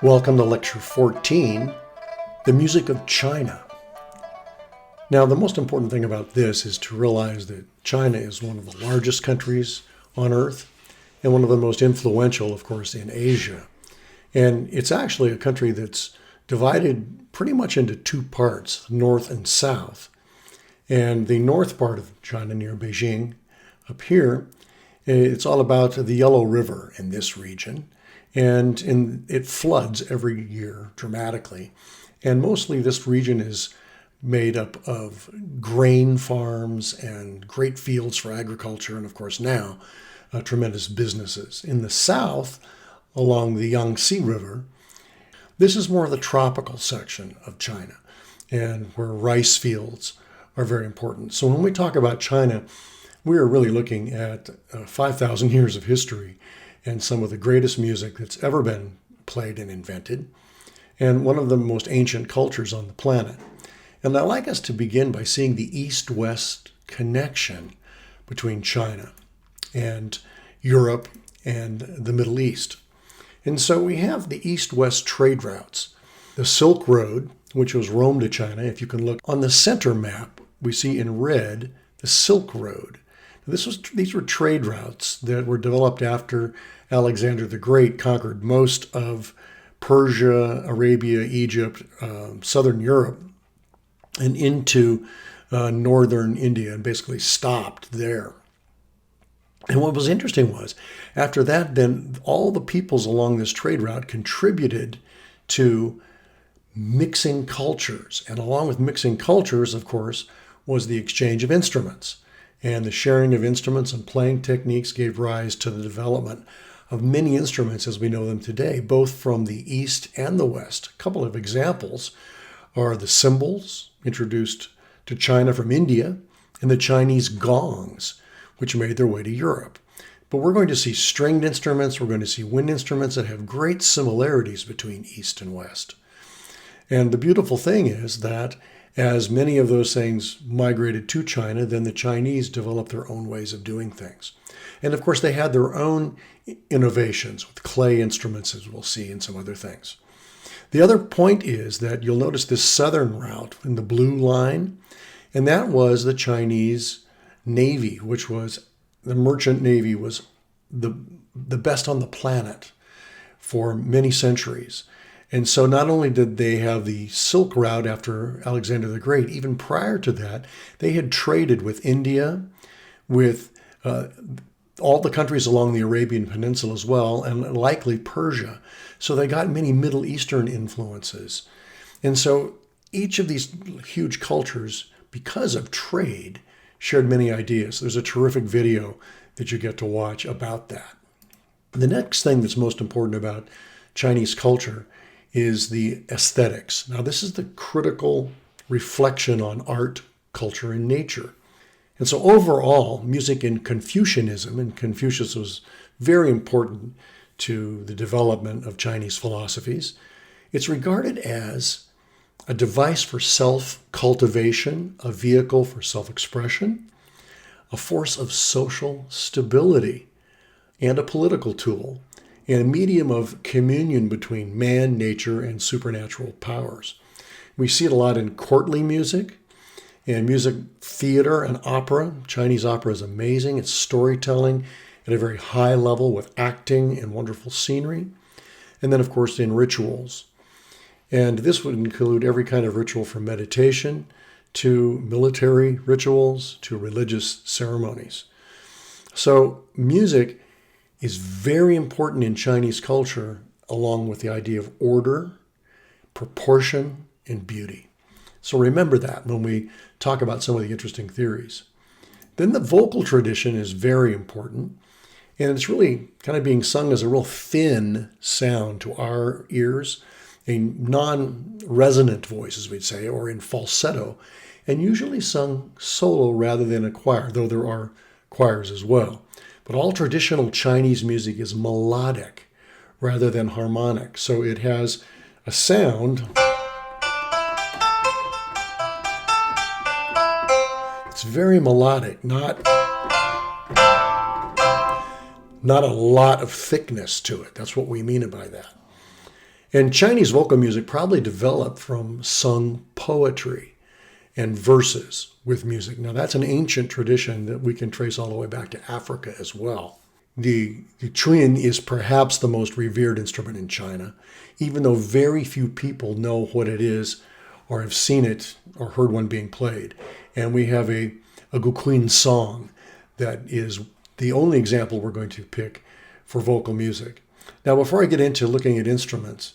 Welcome to Lecture 14, The Music of China. Now, the most important thing about this is to realize that China is one of the largest countries on Earth and one of the most influential, of course, in Asia. And it's actually a country that's divided pretty much into two parts, north and south. And the north part of China near Beijing, up here, it's all about the Yellow River in this region. And it floods every year dramatically. And mostly this region is made up of grain farms and great fields for agriculture, and of course now tremendous businesses. In the south, along the Yangtze River, this is more of the tropical section of China, and where rice fields are very important. So when we talk about China, we are really looking at 5,000 years of history and some of the greatest music that's ever been played and invented, and one of the most ancient cultures on the planet. And I'd like us to begin by seeing the East-West connection between China and Europe and the Middle East. And so we have the East-West trade routes. The Silk Road, which was Rome to China. If you can look on the center map, we see in red the Silk Road. These were trade routes that were developed after Alexander the Great conquered most of Persia, Arabia, Egypt, southern Europe, and into northern India, and basically stopped there. And what was interesting was, after that, then all the peoples along this trade route contributed to mixing cultures. And along with mixing cultures, of course, was the exchange of instruments. And the sharing of instruments and playing techniques gave rise to the development of many instruments as we know them today, both from the East and the West. A couple of examples are the cymbals, introduced to China from India, and the Chinese gongs, which made their way to Europe. But we're going to see stringed instruments, we're going to see wind instruments that have great similarities between East and West. And the beautiful thing is that as many of those things migrated to China, then the Chinese developed their own ways of doing things. And of course, they had their own innovations with clay instruments, as we'll see, and some other things. The other point is that you'll notice this southern route in the blue line, and that was the Chinese Navy, which was the merchant navy was the best on the planet for many centuries. And so not only did they have the Silk Route after Alexander the Great, even prior to that, they had traded with India, with all the countries along the Arabian Peninsula as well, and likely Persia. So they got many Middle Eastern influences. And so each of these huge cultures, because of trade, shared many ideas. There's a terrific video that you get to watch about that. The next thing that's most important about Chinese culture is the aesthetics. Now, this is the critical reflection on art, culture, and nature. And so overall, music in Confucianism, and Confucius was very important to the development of Chinese philosophies, it's regarded as a device for self-cultivation, a vehicle for self-expression, a force of social stability, and a political tool, and a medium of communion between man, nature, and supernatural powers. We see it a lot in courtly music and music theater and opera. Chinese opera is amazing. It's storytelling at a very high level with acting and wonderful scenery. And then, of course, in rituals. And this would include every kind of ritual from meditation to military rituals to religious ceremonies. So music is very important in Chinese culture, along with the idea of order, proportion, and beauty. So remember that when we talk about some of the interesting theories. Then the vocal tradition is very important, and it's really kind of being sung as a real thin sound to our ears, a non-resonant voice, as we'd say, or in falsetto, and usually sung solo rather than a choir, though there are choirs as well. But all traditional Chinese music is melodic rather than harmonic. So it has a sound. It's very melodic, not a lot of thickness to it. That's what we mean by that. And Chinese vocal music probably developed from sung poetry and verses with music. Now, that's an ancient tradition that we can trace all the way back to Africa as well. The chuyin is perhaps the most revered instrument in China, even though very few people know what it is or have seen it or heard one being played. And we have a Guqin song that is the only example we're going to pick for vocal music. Now, before I get into looking at instruments,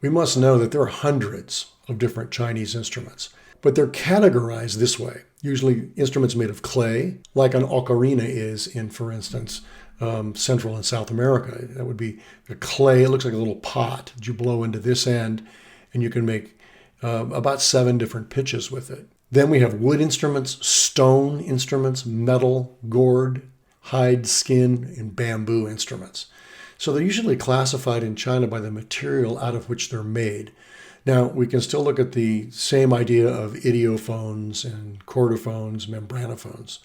we must know that there are hundreds of different Chinese instruments, but they're categorized this way. Usually instruments made of clay, like an ocarina is in, for instance, Central and South America. That would be the clay. It looks like a little pot that you blow into this end, and you can make about 7 different pitches with it. Then we have wood instruments, stone instruments, metal, gourd, hide, skin, and bamboo instruments. So they're usually classified in China by the material out of which they're made. Now, we can still look at the same idea of idiophones and chordophones, membranophones.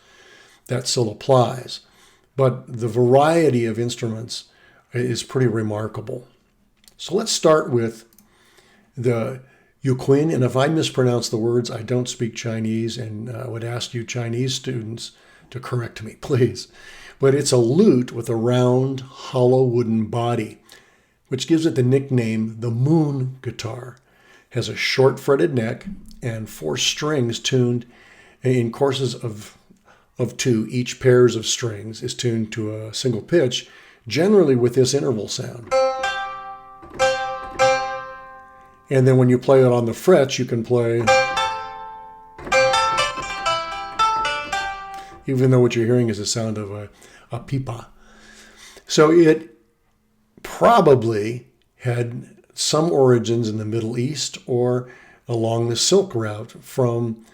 That still applies. But the variety of instruments is pretty remarkable. So let's start with the Yuquin, and if I mispronounce the words, I don't speak Chinese, and I would ask you Chinese students to correct me, please. But it's a lute with a round, hollow wooden body, which gives it the nickname the moon guitar. It has a short fretted neck and 4 strings tuned in courses of 2. Each pairs of strings is tuned to a single pitch, generally with this interval sound. And then when you play it on the frets, you can play, even though what you're hearing is the sound of a pipa. So it probably had some origins in the Middle East or along the Silk Route from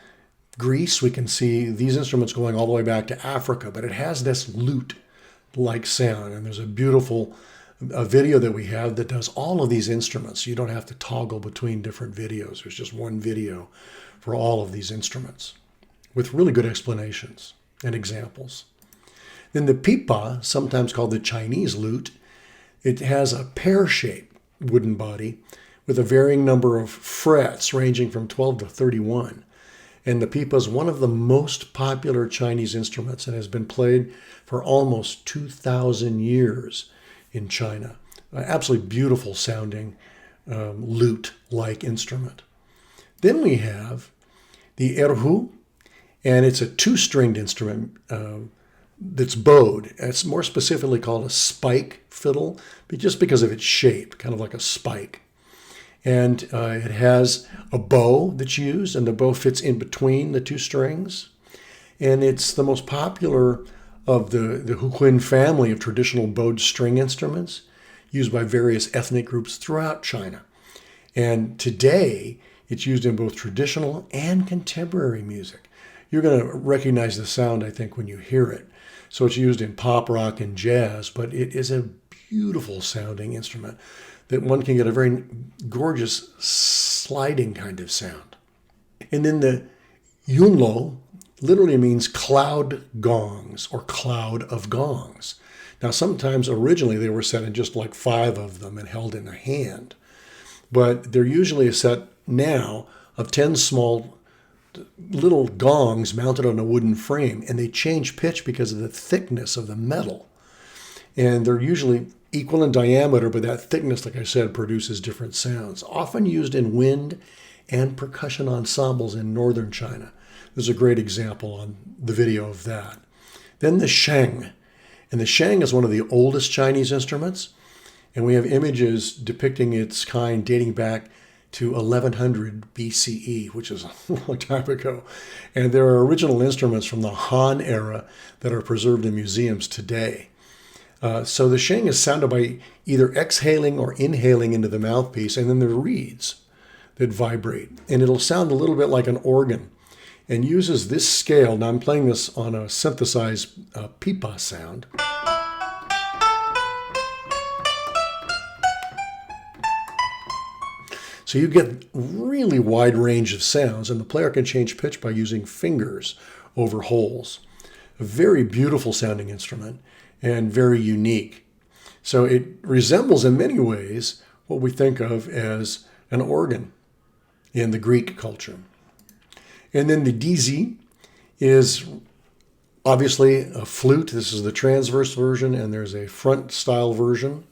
Greece. We can see these instruments going all the way back to Africa, but it has this lute-like sound. And there's a beautiful video that we have that does all of these instruments. You don't have to toggle between different videos. There's just one video for all of these instruments with really good explanations and examples. Then the pipa, sometimes called the Chinese lute, it has a pear-shaped wooden body with a varying number of frets ranging from 12 to 31. And the pipa is one of the most popular Chinese instruments and has been played for almost 2,000 years in China. An absolutely beautiful sounding lute-like instrument. Then we have the erhu, and it's a 2-stringed instrument that's bowed. It's more specifically called a spike fiddle, but just because of its shape, kind of like a spike. And it has a bow that's used, and the bow fits in between the 2 strings. And it's the most popular of the Huqin family of traditional bowed string instruments used by various ethnic groups throughout China. And today, it's used in both traditional and contemporary music. You're going to recognize the sound, I think, when you hear it. So it's used in pop, rock, and jazz, but it is a beautiful sounding instrument that one can get a very gorgeous sliding kind of sound. And then the yunlo literally means cloud gongs or cloud of gongs. Now, sometimes originally they were set in just like 5 of them and held in a hand, but they're usually a set now of 10 small little gongs mounted on a wooden frame, and they change pitch because of the thickness of the metal. And they're usually equal in diameter, but that thickness, like I said, produces different sounds, often used in wind and percussion ensembles in northern China. There's a great example on the video of that. Then the sheng. And the sheng is one of the oldest Chinese instruments, and we have images depicting its kind dating back to 1100 BCE, which is a long time ago. And there are original instruments from the Han era that are preserved in museums today. So the sheng is sounded by either exhaling or inhaling into the mouthpiece, and then there are reeds that vibrate. And it'll sound a little bit like an organ and uses this scale. Now I'm playing this on a synthesized pipa sound. So you get really wide range of sounds, and the player can change pitch by using fingers over holes. A very beautiful sounding instrument and very unique. So it resembles in many ways what we think of as an organ in the Greek culture. And then the dizi is obviously a flute. This is the transverse version, and there's a front style version.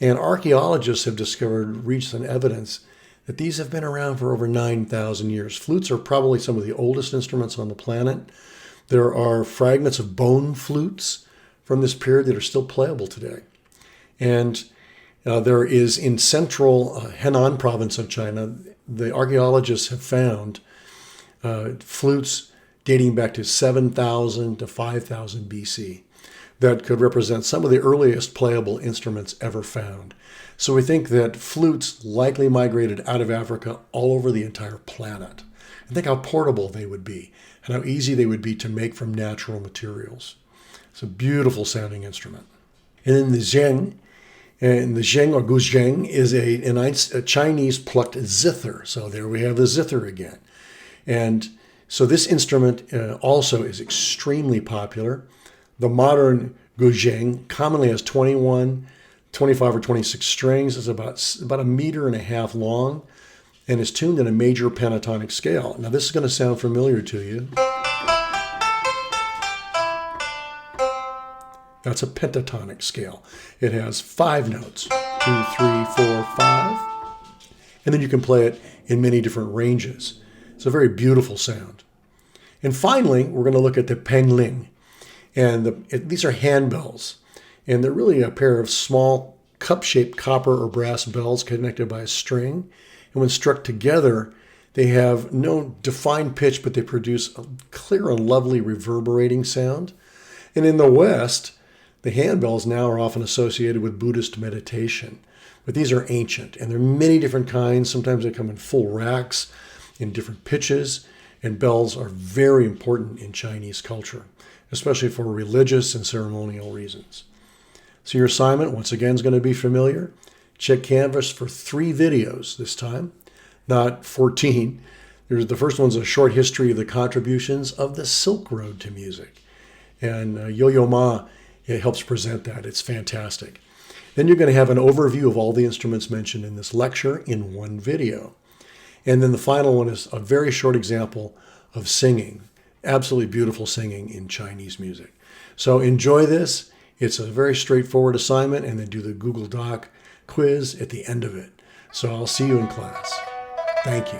And archaeologists have discovered recent evidence that these have been around for over 9,000 years. Flutes are probably some of the oldest instruments on the planet. There are fragments of bone flutes from this period that are still playable today. And there is in central Henan province of China, the archaeologists have found flutes dating back to 7,000 to 5,000 BC that could represent some of the earliest playable instruments ever found. So we think that flutes likely migrated out of Africa all over the entire planet. And think how portable they would be and how easy they would be to make from natural materials. It's a beautiful sounding instrument. And then the zheng, and the zheng or guzheng is a Chinese plucked zither. So there we have the zither again. And so this instrument also is extremely popular. The modern guzheng commonly has 21, 25, or 26 strings. It's about a meter and a half long and is tuned in a major pentatonic scale. Now this is going to sound familiar to you. That's a pentatonic scale. It has 5 notes, 2, 3, 4, 5. And then you can play it in many different ranges. It's a very beautiful sound. And finally, we're going to look at the pengling. And these are handbells. And they're really a pair of small cup-shaped copper or brass bells connected by a string. And when struck together, they have no defined pitch, but they produce a clear and lovely reverberating sound. And in the West, the handbells now are often associated with Buddhist meditation. But these are ancient, and there are many different kinds. Sometimes they come in full racks in different pitches. And bells are very important in Chinese culture, especially for religious and ceremonial reasons. So your assignment, once again, is going to be familiar. Check Canvas for 3 videos this time, not 14. The first one's a short history of the contributions of the Silk Road to music. And Yo-Yo Ma, it helps present that. It's fantastic. Then you're going to have an overview of all the instruments mentioned in this lecture in one video. And then the final one is a very short example of singing, absolutely beautiful singing in Chinese music. So enjoy this. It's a very straightforward assignment, and then do the Google Doc quiz at the end of it. So I'll see you in class. Thank you.